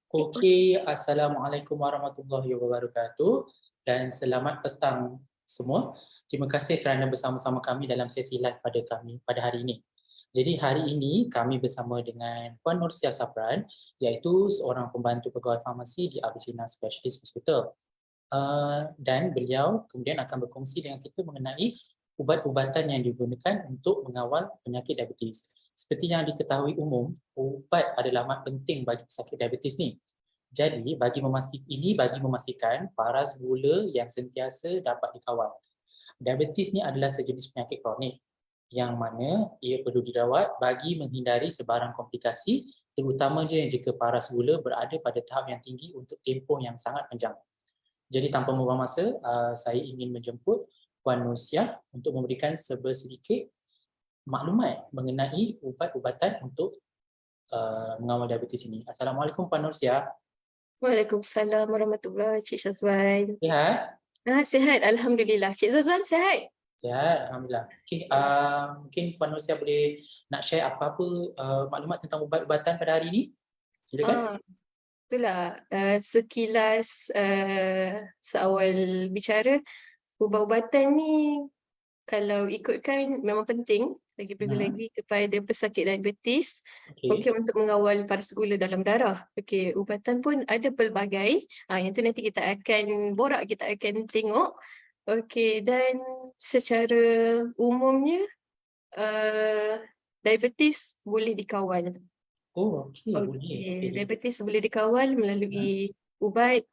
Okey, Assalamualaikum warahmatullahi wabarakatuh dan selamat petang semua. Terima kasih kerana bersama-sama kami dalam sesi live pada hari ini. Jadi hari ini kami bersama dengan Puan Nursia Sapran, iaitu seorang pembantu pegawai farmasi di Avicenna Specialist Hospital. Dan beliau kemudian akan berkongsi dengan kita mengenai ubat-ubatan yang digunakan untuk mengawal penyakit diabetes. Seperti yang diketahui umum, ubat adalah amat penting bagi pesakit diabetes ni. Jadi bagi memastikan paras gula yang sentiasa dapat dikawal. Diabetes ni adalah sejenis penyakit kronik yang mana ia perlu dirawat bagi menghindari sebarang komplikasi, terutamanya jika paras gula berada pada tahap yang tinggi untuk tempoh yang sangat panjang. Jadi tanpa membuang masa, saya ingin menjemput Puan Nursia untuk memberikan sedikit maklumat mengenai ubat-ubatan untuk mengawal diabetes ini. Assalamualaikum Puan Nursia. Waalaikumsalam warahmatullahi Cik Syazwan. Sihat? Sihat, Alhamdulillah. Cik Syazwan sihat? Sihat, Alhamdulillah. Okey, mungkin Puan Nursia boleh nak share apa-apa maklumat tentang ubat-ubatan pada hari ini? Silakan. Itulah sekilas seawal bicara, ubat-ubatan ni kalau ikutkan memang penting lagi-lagi kepada pesakit diabetes. Okey, untuk mengawal paras gula dalam darah. Okey, ubatan pun ada pelbagai. Yang tu nanti kita akan borak, kita akan tengok. Okey, dan secara umumnya diabetes boleh dikawal. Oh, okey, boleh. Okey, diabetes boleh dikawal melalui ubat,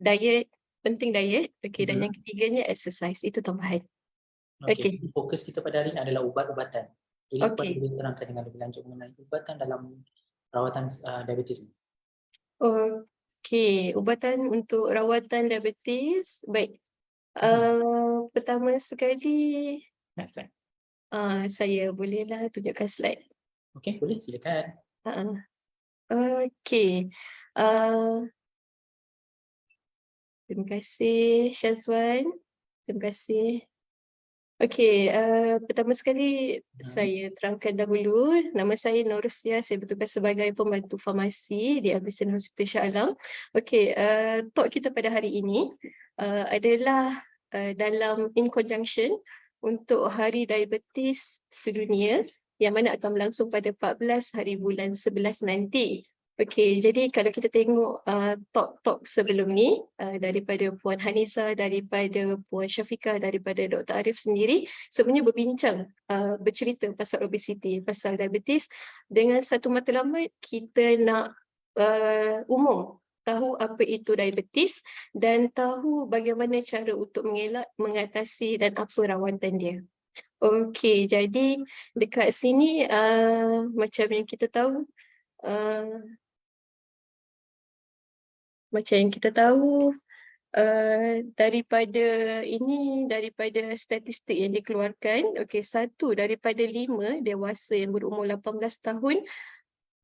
diet, penting diet. Okey, dan yang ketiganya exercise, itu tambahan. Okey, Okey. fokus kita pada hari ini adalah ubat-ubatan. Jadi Puan Okey. boleh terangkan dengan lebih lanjut mengenai ubatan dalam rawatan diabetes ni. Okey, ubatan untuk rawatan diabetes. Baik. Pertama sekali, saya bolehlah tunjukkan slide. Okey, boleh, silakan. Okey. Terima kasih Syazwan. Terima kasih. Okey, pertama sekali saya terangkan dahulu, nama saya Nursia, saya bertugas sebagai pembantu farmasi di Avicenna Hospital Shah Alam. Okey, talk kita pada hari ini adalah dalam in conjunction untuk Hari Diabetes Sedunia yang mana akan berlangsung pada 14 hari bulan 11 nanti. Okey, jadi kalau kita tengok talk-talk sebelum ni daripada Puan Hanisa, daripada Puan Syafiqah, daripada Dr. Arif sendiri, sebenarnya berbincang, bercerita pasal obesity, pasal diabetes. Dengan satu matlamat kita nak umum tahu apa itu diabetes dan tahu bagaimana cara untuk mengelak, mengatasi dan apa rawatan dia. Okey, jadi dekat sini macam yang kita tahu, daripada statistik yang dikeluarkan, okey, 1 daripada 5 dewasa yang berumur 18 tahun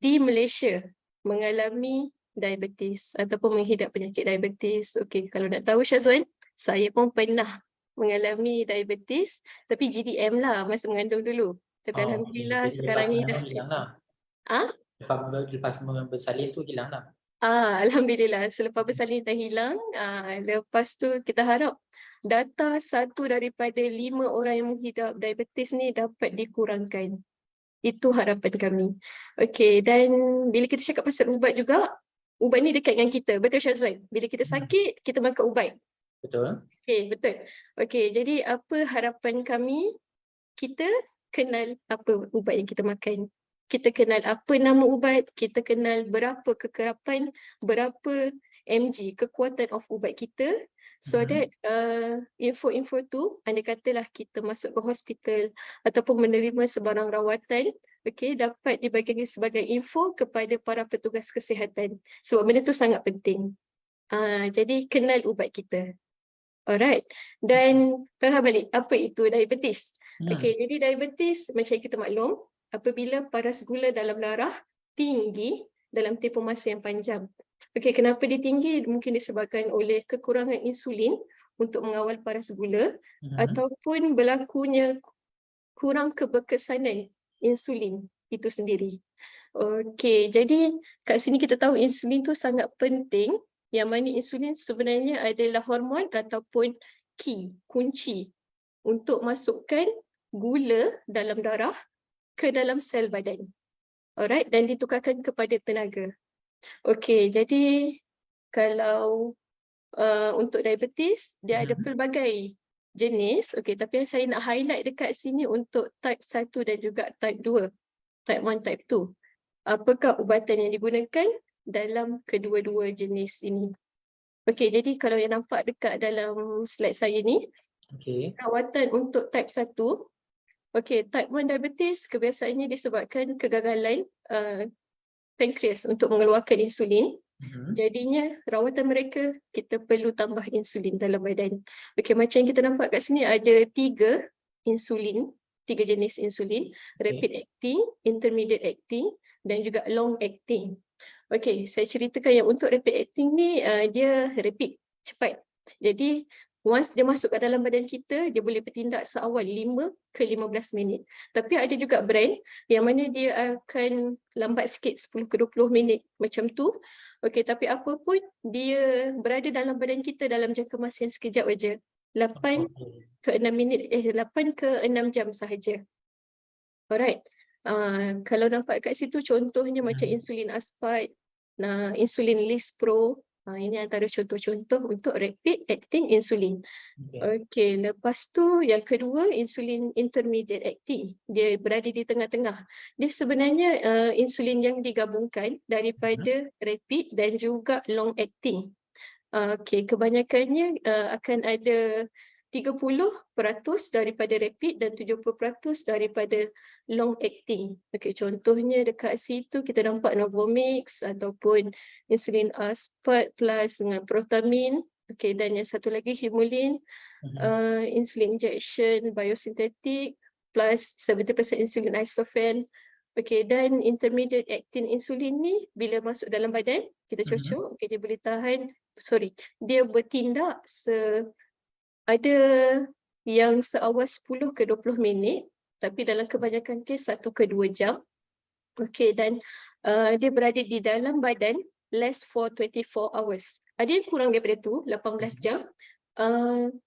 di Malaysia mengalami diabetes ataupun menghidap penyakit diabetes. Okey, kalau nak tahu Syazwan, saya pun pernah mengalami diabetes, tapi GDM lah masa mengandung dulu. Tapi alhamdulillah sekarang ni dah hilang lah. Lepas bersalin tu hilang lah. Alhamdulillah, selepas bersalin dah hilang. Lepas tu kita harap data 1 daripada 5 orang yang menghidap diabetes ni dapat dikurangkan. Itu harapan kami. Okey, dan bila kita cakap pasal ubat juga, ubat ni dekat dengan kita. Betul Syazwan? Bila kita sakit, kita makan ubat. Betul. Okey, betul. Okey, jadi apa harapan kami? Kita kenal apa ubat yang kita makan. Kita kenal apa nama ubat, kita kenal berapa kekerapan, berapa mg kekuatan of ubat kita, so that info-info tu, andai katalah kita masuk ke hospital ataupun menerima sebarang rawatan, okey, dapat dibagikan sebagai info kepada para petugas kesihatan. Sebab benda tu sangat penting. Jadi kenal ubat kita. Alright. Dan faham balik apa itu diabetes. Okey, jadi diabetes macam kita maklum, apabila paras gula dalam darah tinggi dalam tempoh masa yang panjang. Okey, kenapa dia tinggi? Mungkin disebabkan oleh kekurangan insulin untuk mengawal paras gula ataupun berlakunya kurang keberkesanan insulin itu sendiri. Okey, jadi kat sini kita tahu insulin tu sangat penting, yang mana insulin sebenarnya adalah hormon ataupun kunci untuk masukkan gula dalam darah ke dalam sel badan. Alright, dan ditukarkan kepada tenaga. Okey, jadi kalau untuk diabetes, dia ada Mhm. pelbagai jenis, okey, tapi yang saya nak highlight dekat sini untuk type 1 dan juga type 2, type 1, type 2. Apakah ubatan yang digunakan dalam kedua-dua jenis ini? Okey, jadi kalau yang nampak dekat dalam slide saya ni, Okey. rawatan untuk type 1, okey, type 1 diabetes kebiasaannya disebabkan kegagalan pankreas untuk mengeluarkan insulin. Mhm. Jadinya rawatan mereka kita perlu tambah insulin dalam badan. Okey, macam yang kita nampak kat sini ada 3 insulin, 3 jenis insulin, Okey. rapid acting, intermediate acting dan juga long acting. Okey, saya ceritakan yang untuk rapid acting ni dia rapid, cepat. Jadi once dia masuk ke dalam badan kita, dia boleh bertindak seawal 5 ke 15 minit. Tapi ada juga brand yang mana dia akan lambat sikit 10 ke 20 minit macam tu. Okey, tapi apa pun dia berada dalam badan kita dalam jangka masa yang sekejap aja. 8 Okey. ke 6 minit, 8 ke 6 jam sahaja. Alright. Kalau nampak kat situ contohnya macam Mhm. insulin aspart, insulin Lispro, ini antara contoh-contoh untuk rapid acting insulin. Okey. Okey, lepas tu yang kedua insulin intermediate acting. Dia berada di tengah-tengah. Dia sebenarnya insulin yang digabungkan Mhm. daripada rapid dan juga long acting. Okey, kebanyakannya akan ada 30% daripada rapid dan 70% daripada long acting. Okey, contohnya dekat situ kita nampak Novomix ataupun insulin aspart plus dengan Protamine. Okey, dan yang satu lagi Humulin, Mhm. insulin injection biosintetik plus 70% insulin isofen. Okey, dan intermediate acting insulin ni bila masuk dalam badan, kita Mhm. cocok, okey, dia boleh tahan, dia bertindak ada yang seawal 10 ke 20 minit, tapi dalam kebanyakan kes 1 ke 2 jam. Okey, dan dia berada di dalam badan last for 24 hours. Ada yang kurang daripada tu, 18 Mhm. jam,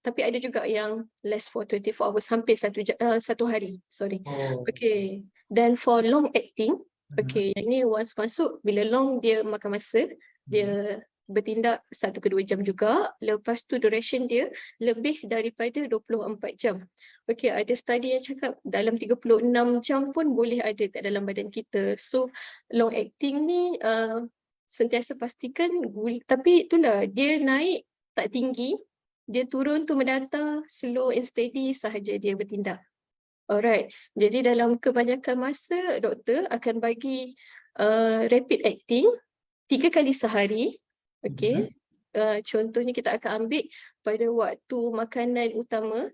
tapi ada juga yang last for 24 hours, hampir 1 hari, sorry. Oh. Okey, dan for long acting, Mhm. okey, yang ni once masuk, bila long dia makan masa, Mhm. dia bertindak 1 ke 2 jam juga, lepas tu duration dia lebih daripada 24 jam. Okey, ada study yang cakap dalam 36 jam pun boleh ada kat dalam badan kita. So, long acting ni sentiasa pastikan tapi itulah dia naik tak tinggi, dia turun tu mendatar, slow and steady sahaja dia bertindak. Alright, jadi dalam kebanyakan masa doktor akan bagi rapid acting 3 kali sehari. Mhm. Okey. Contohnya kita akan ambil pada waktu makanan utama,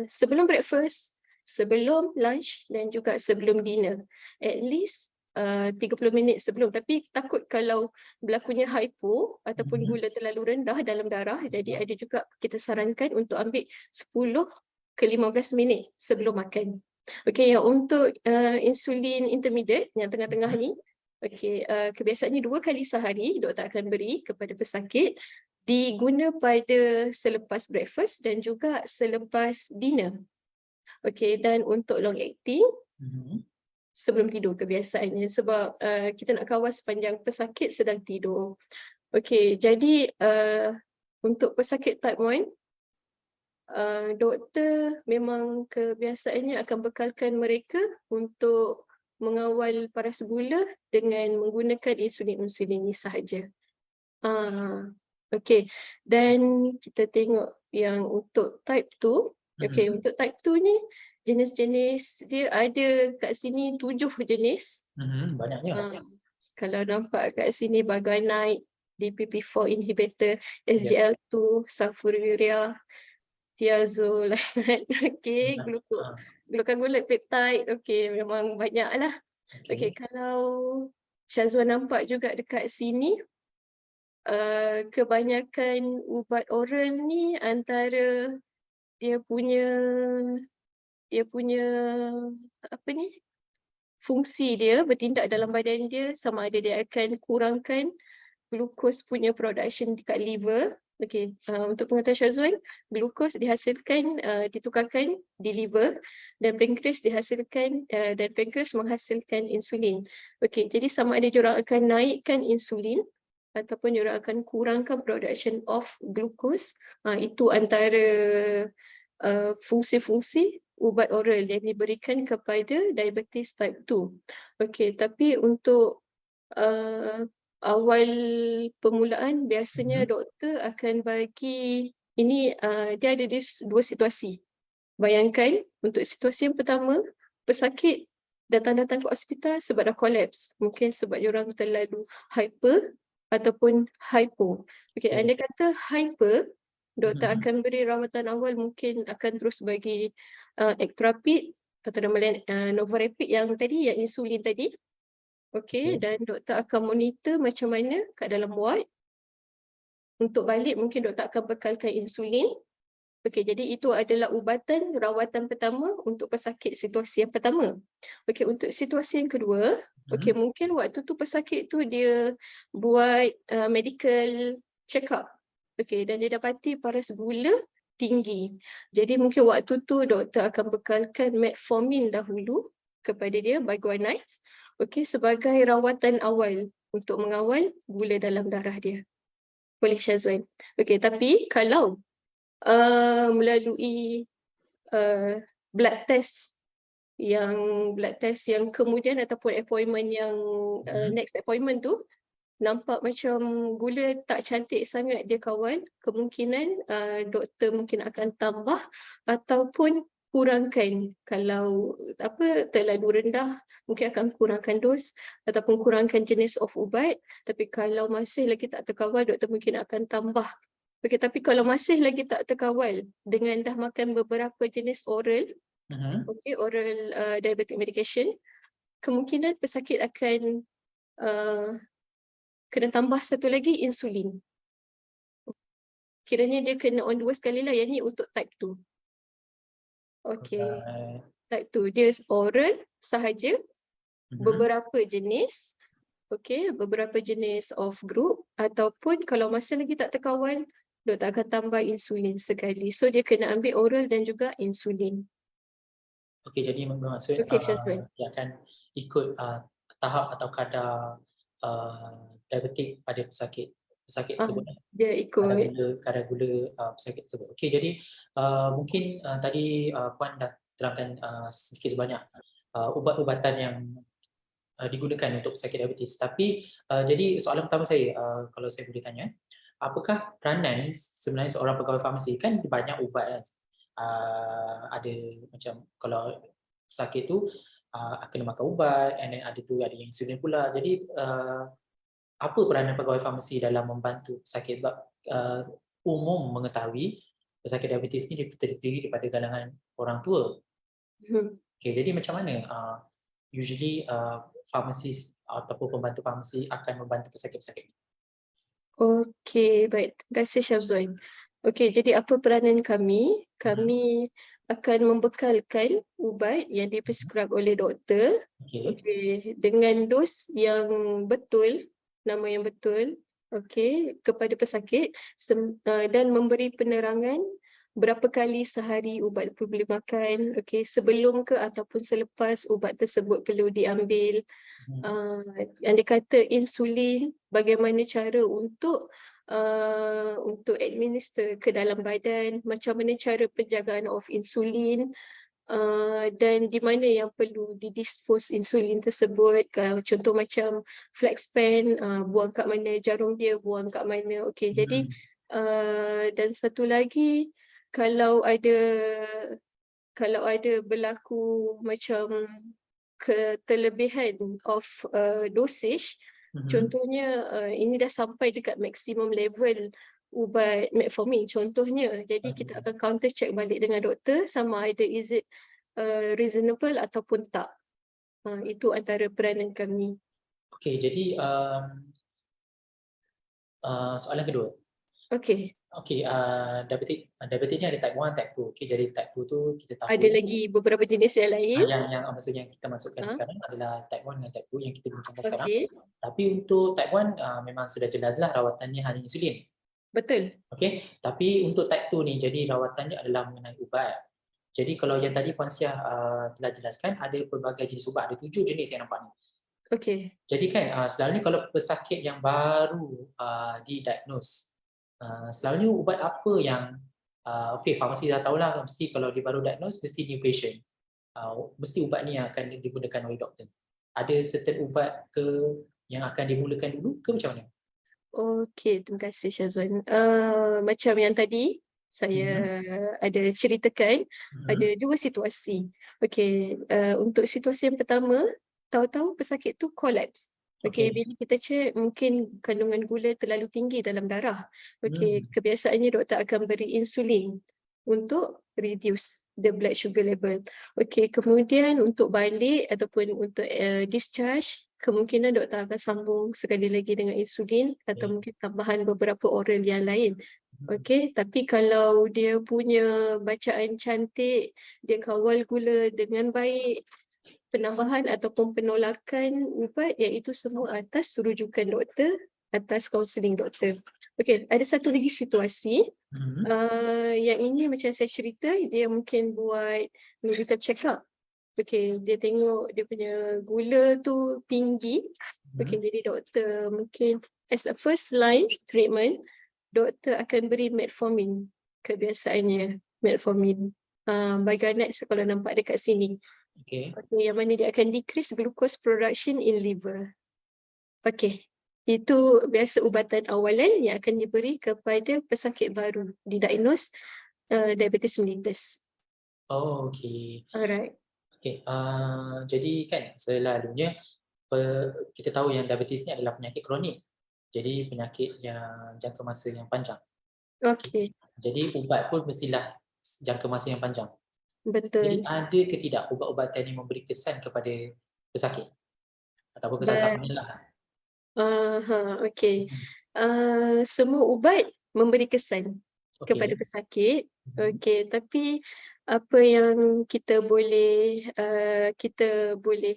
sebelum breakfast, sebelum lunch dan juga sebelum dinner. At least 30 minit sebelum. Tapi takut kalau berlakunya hypo ataupun Mhm. gula terlalu rendah dalam darah, jadi ada juga kita sarankan untuk ambil 10 ke 15 minit sebelum makan. Okey, yang untuk insulin intermediate yang tengah-tengah Mhm. ni, okey, kebiasaannya 2 kali sehari doktor akan beri kepada pesakit, diguna pada selepas breakfast dan juga selepas dinner. Okey, dan untuk long acting, Mhm. sebelum tidur kebiasaannya sebab kita nak kawal sepanjang pesakit sedang tidur. Okey, jadi untuk pesakit type 1, doktor memang kebiasaannya akan bekalkan mereka untuk mengawal paras gula dengan menggunakan insulin-insulin ini sahaja. Okey, dan kita tengok yang untuk type 2, okey, Mhm. untuk type 2 ni jenis-jenis dia ada kat sini 7 jenis. Mhm. Banyaknya. Ah, kalau nampak kat sini Baganite, DPP4 inhibitor, Ya. SGL2, sulfonylurea, thiazolide, okey, Ya. Ah. glucagonate peptide, okey, memang banyaklah. Okey, Okey. kalau Syazwan nampak juga dekat sini, kebanyakan ubat oral ni antara dia punya dia punya apa ni, fungsi dia bertindak dalam badan dia, sama ada dia akan kurangkan glukos punya production dekat liver. Okey, untuk pengetahuan Syazwan, glukos dihasilkan, ditukarkan di liver dan pankreas dihasilkan, dan pankreas menghasilkan insulin. Okey, jadi sama ada diorang akan naikkan insulin ataupun diorang akan kurangkan production of glukos. Itu antara fungsi-fungsi ubat oral yang diberikan kepada diabetes type 2. Okey, tapi untuk awal permulaan biasanya doktor akan bagi ini, dia ada dua situasi. Bayangkan untuk situasi yang pertama, pesakit datang ke hospital sebab dah collapse. Mungkin sebab diorang terlalu hyper ataupun hypo. Okey, Okay. andai kata hyper, doktor akan beri rawatan awal, mungkin akan terus bagi Actrapid atau nama lain Novorapid yang tadi, yang insulin tadi. Okey, dan doktor akan monitor macam mana kat dalam ward. Untuk balik mungkin doktor akan bekalkan insulin. Okey, jadi itu adalah ubatan rawatan pertama untuk pesakit situasi yang pertama. Okey, untuk situasi yang kedua, okey, mungkin waktu tu pesakit tu dia buat medical check up. Okey, dan dia dapati paras gula tinggi. Jadi mungkin waktu tu doktor akan bekalkan metformin dahulu kepada dia, biguanide. Okey, sebagai rawatan awal untuk mengawal gula dalam darah dia. Boleh Syazwan. Okey, tapi kalau melalui blood test yang kemudian ataupun appointment yang next appointment tu nampak macam gula tak cantik sangat dia kawal, kemungkinan doktor mungkin akan tambah ataupun kurangkan. Kalau terlalu rendah, mungkin akan kurangkan dos ataupun kurangkan jenis of ubat. Tapi kalau masih lagi tak terkawal, doktor mungkin akan tambah. Okey, tapi kalau masih lagi tak terkawal dengan dah makan beberapa jenis oral, oral diabetic medication, kemungkinan pesakit akan kena tambah satu lagi insulin. Kiranya dia kena on 2 sekali lah, yang ni untuk type 2. Okey, type 2 dia oral sahaja, beberapa jenis. Okey, beberapa jenis of group, ataupun kalau masih lagi tak terkawal, doktor akan tambah insulin sekali. So dia kena ambil oral dan juga insulin. Okey, jadi bermaksud Okey, Syazwan. dia akan ikut tahap atau kadar diabetik pada pesakit tersebut. Dia ikut. Kadar gula pesakit tersebut. Okey, jadi mungkin tadi Puan dah terangkan sedikit sebanyak ubat-ubatan yang digunakan untuk pesakit diabetes. Tapi jadi soalan pertama saya, kalau saya boleh tanya, apakah peranan sebenarnya seorang pegawai farmasi? Kan banyak ubat kan. Ada macam kalau pesakit tu kena makan ubat, and then ada yang insulin pula. Jadi apa peranan pegawai farmasi dalam membantu pesakit? Sebab umum mengetahui pesakit diabetes ni terdiri daripada kalangan orang tua. Okay, jadi macam mana usually farmasis ataupun pembantu farmasi akan membantu pesakit-pesakit ni? Okey, baik. Terima kasih Syazwan. Okey, jadi apa peranan kami? Kami akan membekalkan ubat yang diprescribe oleh doktor, okey, dengan dos yang betul, nama yang betul, okey, kepada pesakit, dan memberi penerangan berapa kali sehari ubat perlu dimakan, okey, sebelum ke ataupun selepas ubat tersebut perlu diambil. Andai kata insulin, bagaimana cara untuk administer ke dalam badan, macam mana cara penjagaan of insulin, dan di mana yang perlu didispose insulin tersebut. Contoh macam flex pen, buang kat mana, jarum dia buang kat mana. Okey, jadi dan satu lagi, kalau ada berlaku macam keterlebihan of dosage, contohnya ini dah sampai dekat maksimum level ubat metformin contohnya, jadi kita akan counter check balik dengan doktor sama ada is it reasonable ataupun tak. Itu antara peranan kami. Okey, jadi soalan kedua. Okey. Okey, diabetes ni ada type 1, type 2. Okey, jadi type 2 tu kita Ada tahu lagi beberapa jenis yang lain? yang maksudnya yang kita masukkan Ha? sekarang adalah type 1 dan type 2 yang kita bincangkan sekarang. Okey, Tapi untuk type 1, memang sudah jelaslah rawatannya hanya insulin. betul. Okey, tapi untuk type 2 ni jadi rawatannya adalah mengenai ubat. Jadi kalau yang tadi Puan Siah, telah jelaskan ada pelbagai jenis ubat, ada 7 jenis yang nampak ni. Okey. Jadi kan, selalunya kalau pesakit yang baru, didiagnose, selalunya ubat apa yang, okey farmasi dah tahulah mesti kalau dia baru diagnose mesti new patient, mesti ubat ni yang akan digunakan oleh doktor. Ada certain ubat ke yang akan dimulakan dulu ke macam mana? Okey, terima kasih Syazwan. Macam yang tadi Mhm, saya ada ceritakan, ada mhm, 2 situasi. Okey, untuk situasi yang pertama, tahu-tahu pesakit tu collapse. Okey, okey. bila kita cek mungkin kandungan gula terlalu tinggi dalam darah. Hmm, Okey, kebiasaannya doktor akan beri insulin untuk reduce the blood sugar level. Okey, kemudian untuk balik ataupun untuk, discharge, kemungkinan doktor akan sambung sekali lagi dengan insulin atau okey. mungkin tambahan beberapa oral yang lain. Mhm, Okey, tapi kalau dia punya bacaan cantik, dia kawal gula dengan baik, penambahan ataupun penolakan ubat iaitu semua atas rujukan doktor, atas kaunseling doktor. Okey, ada satu lagi situasi, mhm, yang ini macam saya cerita, dia mungkin buat medical check up. Okey, dia tengok dia punya gula tu tinggi. Okey, mhm, jadi doktor mungkin as a first line treatment, doktor akan beri metformin kebiasaannya, metformin. Bioganex kalau nampak dekat sini. okey. Okey, yang mana dia akan decrease glucose production in liver. Okey, itu biasa ubatan awalan yang akan diberi kepada pesakit baru didiagnose, diabetes mellitus. Oh, okey. Alright. Okey, jadi kan selalunya kita tahu yang diabetes ni adalah penyakit kronik. Jadi penyakit yang jangka masa yang panjang. Okey. Okey, Jadi ubat pun mestilah jangka masa yang panjang. Jadi betul. ada ke tidak ubat-ubatan yang memberi kesan kepada pesakit ataupun kesan Ba sampingan lah? okey. Mhm. Semua ubat memberi kesan kepada Okey. pesakit, Mhm. okey, tapi apa yang kita boleh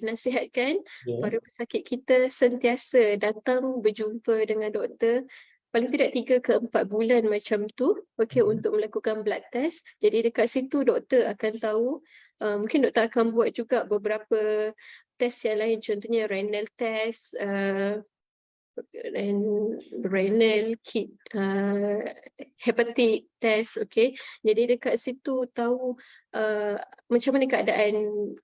nasihatkan Ya. para pesakit kita sentiasa datang berjumpa dengan doktor paling tidak 3 ke 4 bulan macam tu, okey, Mhm. untuk melakukan blood test. Jadi dekat situ doktor akan tahu, mungkin doktor akan buat juga beberapa test yang lain, contohnya renal test, ren renal kit, hepatic test, okey. Jadi dekat situ tahu, uh, macam mana keadaan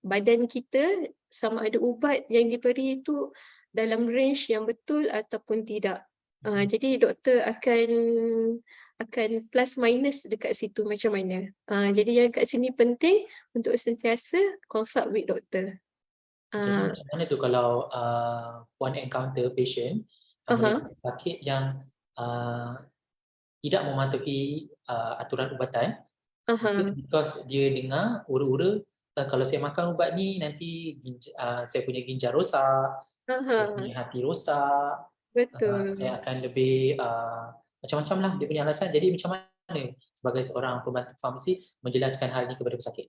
badan kita, sama ada ubat yang diberi itu dalam range yang betul ataupun tidak. Mhm. Jadi doktor akan plus minus dekat situ macam mana. Jadi yang kat sini penting untuk sentiasa consult with doktor. Jadi Ah, macam mana tu kalau, Puan encounter patient, aha, mereka sakit yang, uh, tidak mematuhi, aturan ubatan. Just aha, because dia dengar ura-ura, kalau saya makan ubat ni nanti saya punya ginjal rosak, saya aha, punya hati rosak, saya betul. akan lebih, macam-macamlah dia punya alasan. Jadi macam mana sebagai seorang pembantu farmasi menjelaskan hal ini kepada pesakit?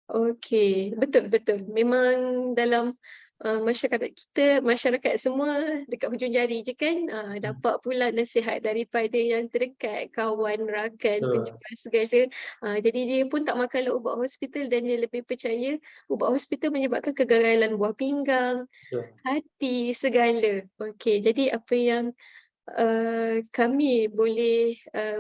Okey, betul betul. Memang dalam, masyarakat kita, masyarakat semua dekat hujung jari je kan, Hmm, dapat pula nasihat daripada yang terdekat, kawan, rakan, betul, penjual segala. Jadi dia pun tak makanlah ubat hospital dan dia lebih percaya ubat hospital menyebabkan kegagalan buah pinggang, betul. hati, segala. Okey, jadi apa yang kami boleh,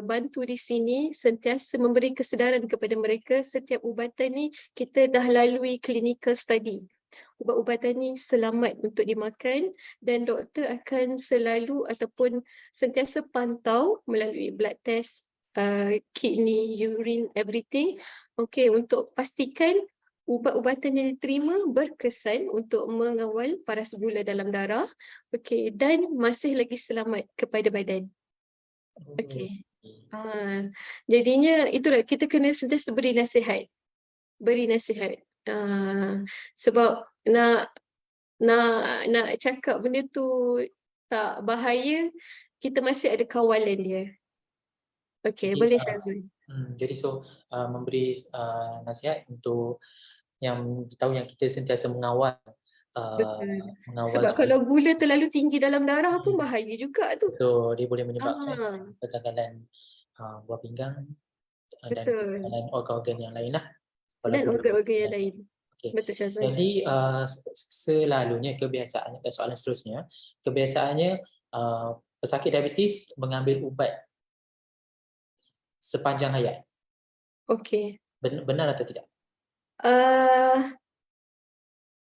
bantu di sini sentiasa memberi kesedaran kepada mereka setiap ubatan ni kita dah lalui clinical study. Ubat-ubatan ni selamat untuk dimakan dan doktor akan selalu ataupun sentiasa pantau melalui blood test, kidney, urine, everything. Okey, untuk pastikan ubat-ubatan yang diterima berkesan untuk mengawal paras gula dalam darah, okey, dan masih lagi selamat kepada badan. Oh, Okey. okey. Jadinya itulah kita kena sentiasa beri nasihat. Sebab nak cakap benda tu tak bahaya, kita masih ada kawalan dia. Okey, Jadi boleh Syazwan. jadi memberi nasihat untuk yang tahu yang kita sentiasa mengawal uh, Betul. mengawal Sebab supaya kalau gula terlalu tinggi dalam darah pun hmm, bahaya juga tu. betul, dia boleh menyebabkan Ah, kegagalan buah pinggang dan betul. kegagalan organ-organ yang lain lah kalau Dan gula organ-organ yang tinggi. lain. Okey. Betul Syazwan. Jadi selalunya kebiasaannya soalan seterusnya, kebiasaannya pesakit diabetes mengambil ubat sepanjang hayat. Okey. Benar atau tidak? Uh,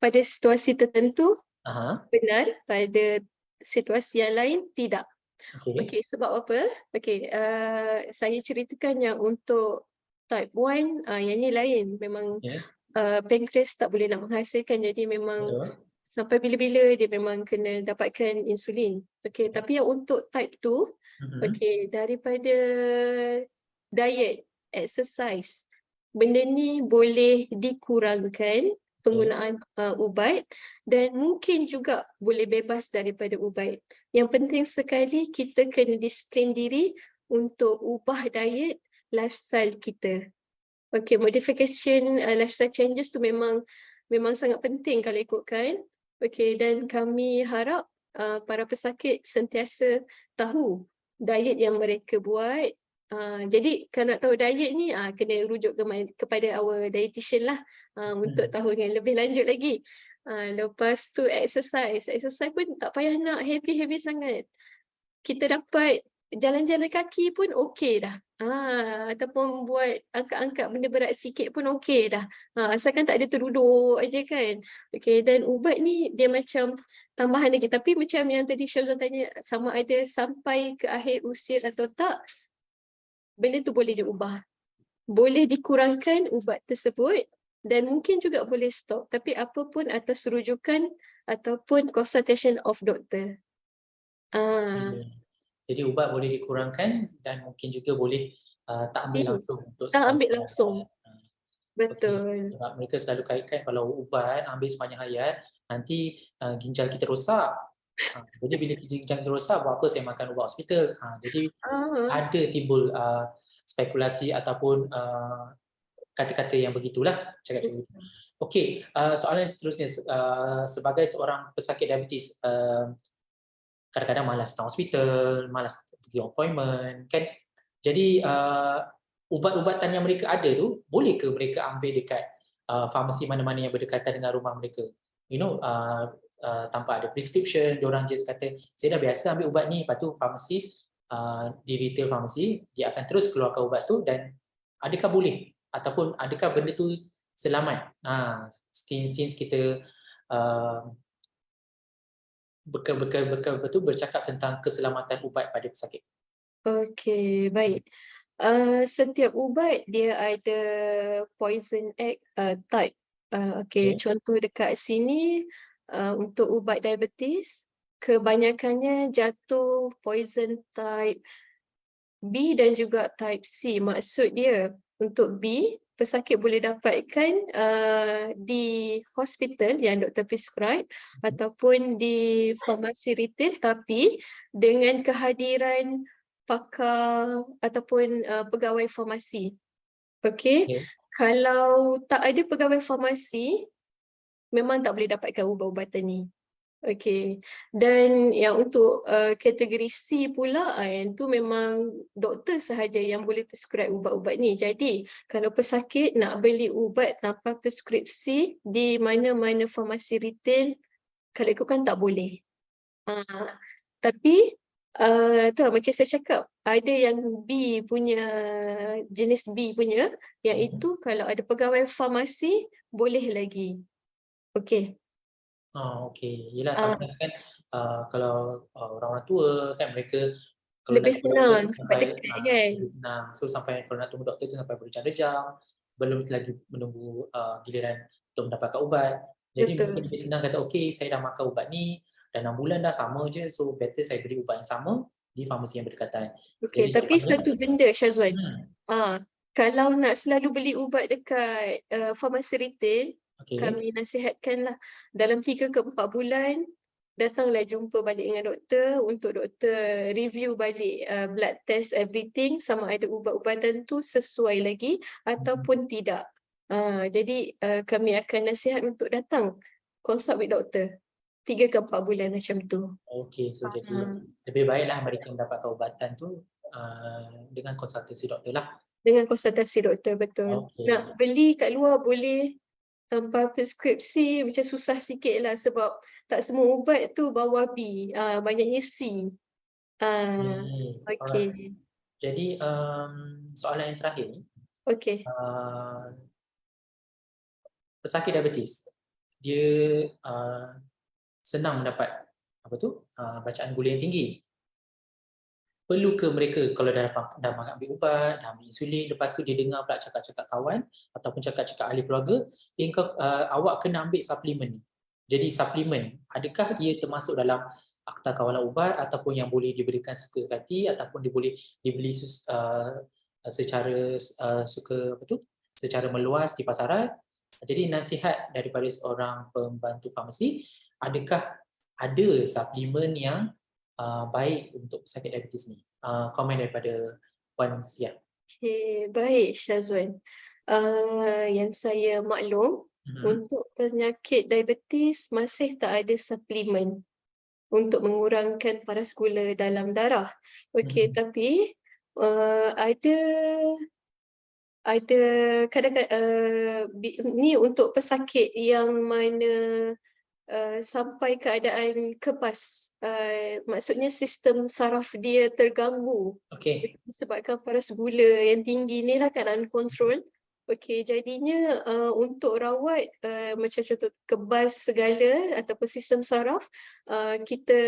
pada situasi tertentu Aha, benar, pada situasi yang lain tidak. okey. Okey, sebab apa? Okey, saya ceritakan yang untuk type 1, yang ni lain. Memang Okey, pankreas tak boleh nak menghasilkan, jadi memang betul. sampai bila-bila dia memang kena dapatkan insulin. Okey, Okey. tapi yang untuk type 2, Mhm. okey, daripada diet, exercise, benda ni boleh dikurangkan Okey. penggunaan ubat dan mungkin juga boleh bebas daripada ubat. Yang penting sekali kita kena disiplin diri untuk ubah diet, lifestyle kita. Okey, modification lifestyle changes tu memang sangat penting kalau ikutkan. Okey, dan kami harap para pesakit sentiasa tahu diet yang mereka buat. Jadi kalau nak tahu diet ni kena rujuk kepada our dietitian lah untuk Mhm. tahu yang lebih lanjut lagi. Lepas tu exercise. Exercise pun tak payah nak heavy-heavy sangat. Kita dapat jalan-jalan kaki pun okey dah. Ataupun buat angkat-angkat benda berat sikit pun okey dah. Asalkan tak ada terduduk aja kan. Okey, dan ubat ni dia macam tambahan lagi. Tapi macam yang tadi Syazwan tanya sama ada sampai ke akhir usia atau tak, benda tu boleh diubah. Boleh dikurangkan ubat tersebut dan mungkin juga boleh stop. Tapi apa pun atas rujukan ataupun consultation of doktor. Ah, Okey. Jadi ubat boleh dikurangkan dan mungkin juga boleh tak ambil hmm, langsung untuk tak ambil sepanjang langsung. hayat. Okey, Betul. sebab mereka selalu kaitkan kalau ubat ambil sepanjang hayat, nanti ginjal kita rosak. Jadi bila ginjal kita rosak, buat apa saya makan ubat hospital? Jadi Ah, ada timbul spekulasi ataupun kata-kata yang begitulah, cakap-cakap gitu. Okey, soalan seterusnya sebagai seorang pesakit diabetes, kadang-kadang malas datang hospital, malas pergi appointment kan. Jadi ubat-ubatan yang mereka ada tu, boleh ke mereka ambil dekat farmasi mana-mana yang berdekatan dengan rumah mereka? You know, tanpa ada prescription, diorang just kata, saya dah biasa ambil ubat ni, lepas tu farmasis di retail pharmacy, dia akan terus keluarkan ubat tu dan adakah boleh? Ataupun adakah benda tu selamat? Since kita uh, betul bercakap tentang keselamatan ubat pada pesakit. okey, baik. Setiap ubat dia ada poison type. Okey, Okey, contoh dekat sini untuk ubat diabetes, kebanyakannya jatuh poison type B dan juga type C. Maksud dia untuk B, pesakit boleh dapatkan di hospital yang doktor prescribe ataupun di farmasi retail tapi dengan kehadiran pakar ataupun pegawai farmasi. Okey. okey. Kalau tak ada pegawai farmasi, memang tak boleh dapatkan ubat-ubatan ni. Okey. Dan yang untuk kategori C pula, yang tu memang doktor sahaja yang boleh prescribe ubat-ubat ni. Jadi, kalau pesakit nak beli ubat tanpa preskripsi di mana-mana farmasi retail, kalau ikutkan tak boleh. Tapi tu lah, macam saya cakap, ada yang B punya, jenis B punya, yang Mhm. itu kalau ada pegawai farmasi, boleh lagi. Okey. Okey. Yelah Ah, sometimes kan kalau orang-orang tua kan mereka kalau nak lebih tunggu doktor senang tu sebab sampai dekat kan. lebih senang. So sampai kalau nak tunggu doktor tu sampai berjam-jam, belum lagi menunggu giliran untuk mendapatkan ubat. Jadi mungkin Betul. lebih senang kata, okey saya dah makan ubat ni, dah 6 bulan dah sama je, so better saya beli ubat yang sama di farmasi yang berdekatan. Okey, Jadi tapi contohnya satu benda Syazwan, hmm, kalau nak selalu beli ubat dekat farmasi retail, okey. kami nasihatkanlah dalam 3 ke 4 bulan datanglah jumpa balik dengan doktor untuk doktor review balik blood test everything sama ada ubat-ubatan tu sesuai lagi ataupun tidak. Jadi kami akan nasihat untuk datang consult with doktor 3 ke 4 bulan macam tu. Okey, so jadi Ah, lebih baiklah mereka mendapatkan ubatan tu dengan konsultasi doktor lah. Dengan konsultasi doktor, betul. Okey. Nak beli kat luar boleh tanpa preskripsi macam susah sikit lah sebab tak semua ubat tu bawah B, banyaknya C. Alright. Okey, Jadi soalan yang terakhir ni, okey. pesakit diabetes, dia senang mendapat apa tu, bacaan gula yang tinggi. Perlu ke mereka kalau dah ambil ubat, dah ambil insulin, lepas tu dia dengar pula cakap-cakap kawan ataupun cakap-cakap ahli keluarga, awak kena ambil suplemen ni. Jadi suplemen, adakah ia termasuk dalam akta kawalan ubat ataupun yang boleh diberikan suka hati ataupun dia boleh dibeli secara secara meluas di pasaran? Jadi nasihat daripada seorang pembantu farmasi, adakah ada suplemen yang baik untuk pesakit diabetes ni? Komen daripada Puan Sia. Okey, baik Syazwan. Yang saya maklum, untuk penyakit diabetes masih tak ada suplemen untuk mengurangkan paras gula dalam darah. Okey, tapi ada kadang-kadang ni untuk pesakit yang mana sampai keadaan kebas, maksudnya sistem saraf dia terganggu Okey. disebabkan paras gula yang tinggi ni lah kan uncontrol. Okey, jadinya untuk rawat macam contoh kebas segala ataupun sistem saraf, kita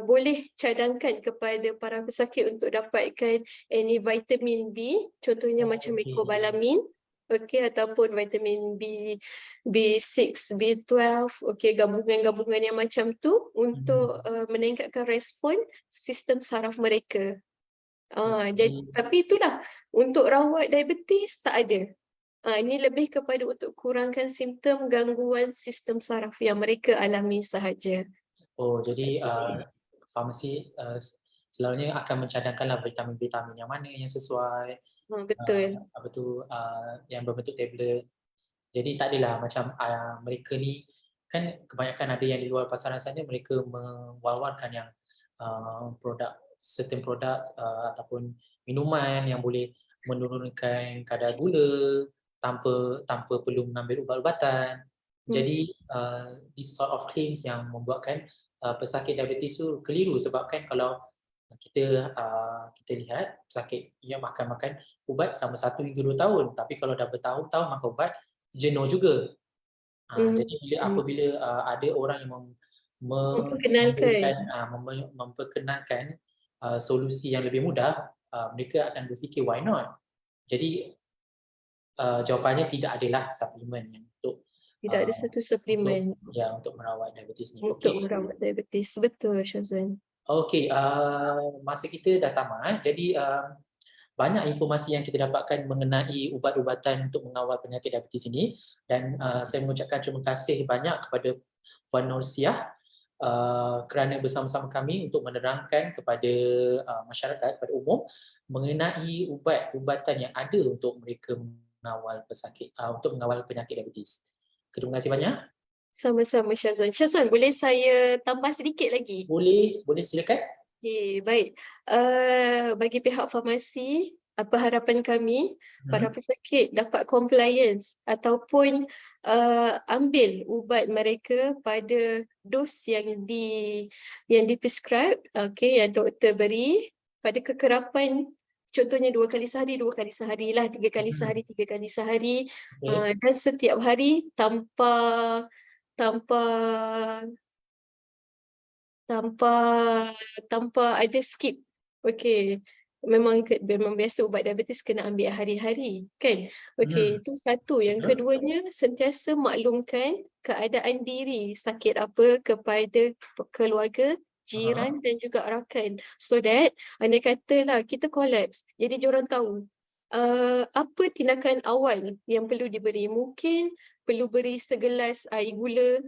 boleh cadangkan kepada para pesakit untuk dapatkan any vitamin B, contohnya macam Okey. mecobalamin, okey, ataupun vitamin B6, B12, okey, gabungan-gabungan yang macam tu untuk meningkatkan respon sistem saraf mereka. Tapi itulah, untuk rawat diabetes tak ada. Ini lebih kepada untuk kurangkan simptom gangguan sistem saraf yang mereka alami sahaja. Oh, jadi farmasi selalunya akan mencadangkanlah vitamin-vitamin yang mana yang sesuai, Betul. apa tu, yang berbentuk tablet. Jadi tak adalah macam mereka ni kan kebanyakan ada yang di luar pasaran sana mereka mewawarkan yang certain produk ataupun minuman yang boleh menurunkan kadar gula tanpa perlu mengambil ubat-ubatan. Jadi this sort of claims yang membuatkan pesakit diabetes tu keliru sebabkan kalau kita lihat pesakit yang makan ubat selama 1 hingga 2 tahun, tapi kalau dah bertahun-tahun makan ubat, jenuh juga. Jadi apabila ada orang yang memberikan Memperkenalkan. memperkenalkan solusi yang lebih mudah, mereka akan berfikir why not? Jadi jawapannya tidak adalah suplemen yang untuk Tidak ada satu suplemen untuk merawat diabetes ni. untuk Okey. merawat diabetes. Betul Syazwan. Okey, masa kita dah tamat. Jadi banyak informasi yang kita dapatkan mengenai ubat-ubatan untuk mengawal penyakit diabetes ini dan saya mengucapkan terima kasih banyak kepada Puan Nursiah kerana bersama-sama kami untuk menerangkan kepada masyarakat, kepada umum mengenai ubat-ubatan yang ada untuk mereka mengawal untuk mengawal penyakit diabetes. Terima kasih banyak. Sama-sama Syazwan. Syazwan, boleh saya tambah sedikit lagi? Boleh silakan. Okey, baik. Bagi pihak farmasi, apa harapan kami, para pesakit dapat compliance ataupun ambil ubat mereka pada dos yang di-prescribe, okey, yang doktor beri pada kekerapan, contohnya 2 kali sehari, 2 kali sehari lah, 3 kali sehari, 3 kali sehari, Okey. dan setiap hari tanpa tanpa tanpa tanpa ada skip. Okey, memang biasa ubat diabetes kena ambil hari-hari, kan? Okey, itu satu. Yang Betul. keduanya, sentiasa maklumkan keadaan diri sakit apa kepada keluarga, jiran dan juga rakan. So that andai katalah kita collapse, jadi diorang tahu apa tindakan awal yang perlu diberi. Mungkin perlu beri segelas air gula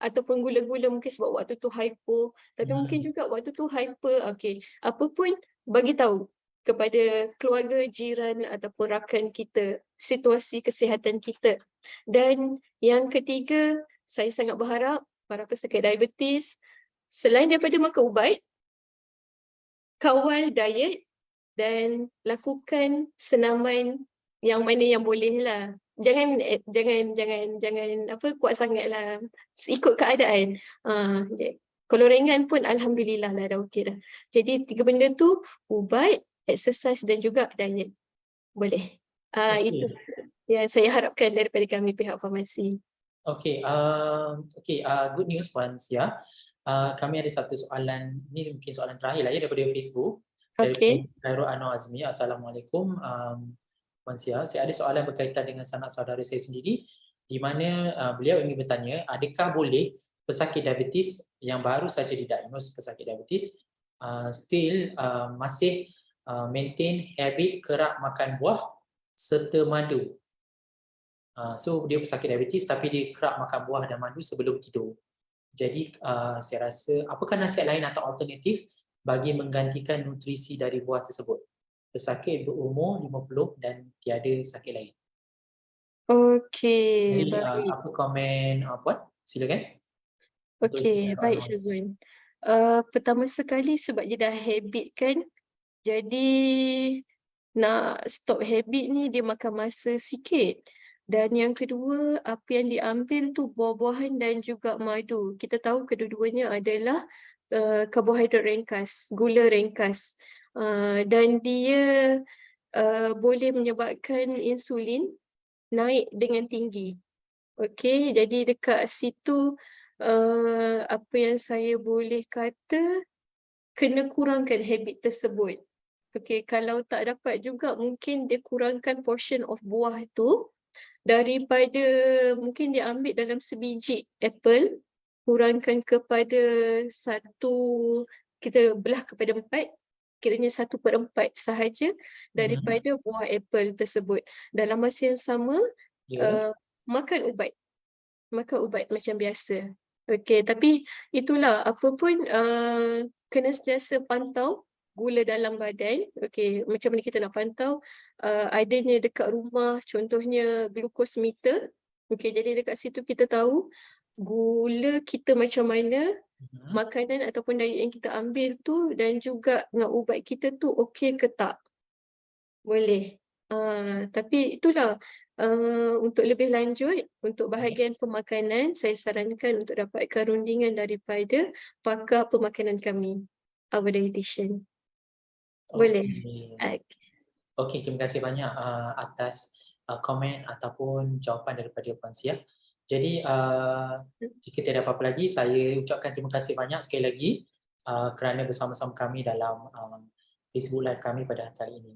ataupun gula-gula mungkin sebab waktu tu hypo, tapi mungkin juga waktu tu hyper. Okey, apa pun bagi tahu kepada keluarga, jiran ataupun rakan kita situasi kesihatan kita. Dan yang ketiga, saya sangat berharap para pesakit diabetes selain daripada makan ubat, kawal diet dan lakukan senaman yang mana yang boleh lah. Jangan apa kuat sangatlah. Ikut keadaan. Kalau ringan pun alhamdulillah lah dah okey dah. Jadi 3 benda tu ubat, exercise dan juga diet. Boleh. Itu Okey. yang saya harapkan daripada kami pihak farmasi. Okey, good news Puan Sia. Kami ada satu soalan, ni mungkin soalan terakhir lah ya daripada Facebook. Daripada Okey. Khairul Anwar Azmi. Assalamualaikum Puan Sia. Saya ada soalan berkaitan dengan sanak saudara saya sendiri, di mana beliau ingin bertanya, adakah boleh pesakit diabetes yang baru saja didiagnos pesakit diabetes still masih maintain habit kerap makan buah serta madu? So dia pesakit diabetes tapi dia kerap makan buah dan madu sebelum tidur. Jadi saya rasa apakah nasihat lain atau alternatif bagi menggantikan nutrisi dari buah tersebut? Pesakit berumur 50 dan tiada sakit lain. Okey, Jadi baik. apa komen Puan? Silakan. Untuk Okey, Khairul baik Anwar. Syazwan. Pertama sekali sebab dia dah habit kan, jadi nak stop habit ni dia makan masa sikit. Dan yang kedua, apa yang diambil tu buah-buahan dan juga madu. Kita tahu kedua-duanya adalah karbohidrat ringkas, gula ringkas. Dan dia boleh menyebabkan insulin naik dengan tinggi. Okey, jadi dekat situ apa yang saya boleh kata, kena kurangkan habit tersebut. Okey, kalau tak dapat juga mungkin dia kurangkan portion of buah tu daripada mungkin dia ambil dalam sebiji apple, kurangkan kepada satu, kita belah kepada 4, kiranya 1/4 sahaja daripada buah apple tersebut. Dalam masa yang sama, Ya. makan ubat. Makan ubat macam biasa. Okey, tapi itulah apa pun kena sentiasa pantau gula dalam badan. Okey, macam mana kita nak pantau adanya dekat rumah contohnya glucose meter. Okey, jadi dekat situ kita tahu gula kita macam mana, makanan ataupun diet yang kita ambil tu dan juga dengan ubat kita tu okey ke tak. Boleh. Tapi itulah, untuk lebih lanjut, untuk bahagian pemakanan, saya sarankan untuk dapatkan rundingan daripada pakar pemakanan kami, our dietitian. Boleh? Okey. Okay. Okey, terima kasih banyak atas komen ataupun jawapan daripada Puan Sia. Jadi jika tiada apa-apa lagi, saya ucapkan terima kasih banyak sekali lagi kerana bersama-sama kami dalam Facebook Live kami pada kali ini.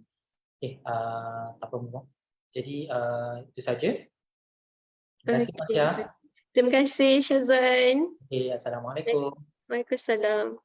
Okey, tanpa membuang. Jadi itu saja. Terima kasih Puan Sia. Terima kasih Syazwan. Okey, Assalamualaikum. Waalaikumsalam.